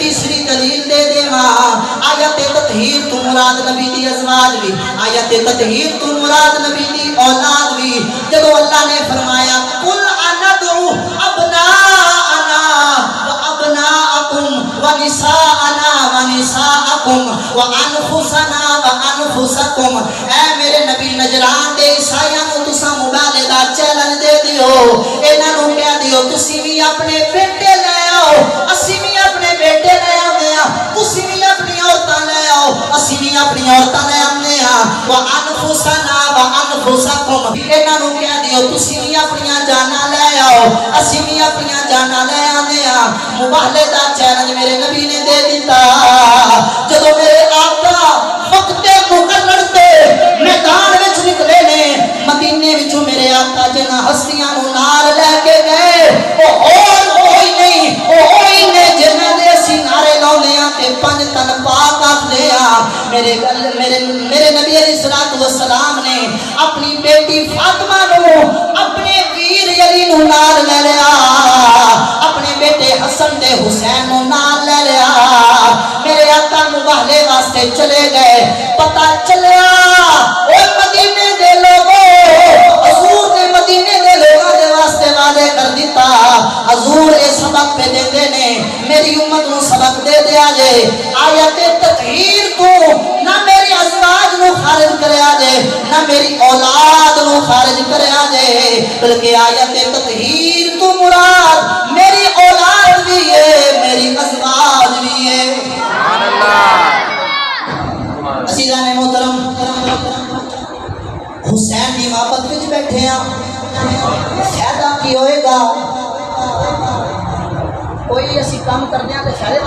تیسری دلیل دے دیواں آیت تطہیر تو مراد نبی دی ازواج بھی آیت تطہیر تو مراد نبی دی اولاد بھی جب اللہ نے فرمایا قل اندعو ابناءنا وابناءکم ونساءنا ونساءکم وانفسنا وانفسکم اے میرے نبی نجران دے عیسائیاں نو تساں مبالغے دا چیلنج دے دیو انہاں نو کہہ دیو تسی بھی اپنے بیٹے لے آؤ اسی بھی اپنے بیٹے لے آویں تسی بھی اپنی عورتاں لے آؤ اسی بھی اپنی عورتاں لے آویں وانفسنا وانفسکم انہاں نو کہہ دیو تسی بھی اپنی جاناں لے آؤ اسی بھی اپنی جاناں لے آویں مبالغے دا چیلنج میرے نبی نے دے دیتا جدوں میرے آقا وقت مقرر تے میدان وچ نکلے نے مدینے وچوں میرے آقا جنہاں ہستیاں نو نال لے کے گئے او اور کوئی نہیں او ہوئی نے جنہاں دے اسی نعرے لاوندے ہاں تے پنج تن پاک آکھدے ہاں میرے نبی علیہ الصلوۃ والسلام نے اپنی بیٹی فاطمہ نو اپنے ویر علی نو نال لے لیا اپنے بیٹے حسن تے حسین نو نال لے لیا میرے آقا مباہلے واسطے چلے گئے پتہ چلیا او مدینے دے لوگوں حضور نے مدینے دے لوگاں دے واسطے وعدے کر دیتا حضور اے سبق پہ دیندے نے میری امت نو سبق دے دیا جے آیت تطہیر تو نہ میری ازواج نو خارج کریا جے نہ میری اولاد نو خارج کریا جے بلکہ آیت تطہیر تو مراد میری اولاد بھی ہے میری ازواج بھی ہے سبحان اللہ عزیزان محترم حسین دی محبت وچ بیٹھے ہیں فائدہ کی ہوئے گا کوئی اسی کام کرنے ہیں کہ شاید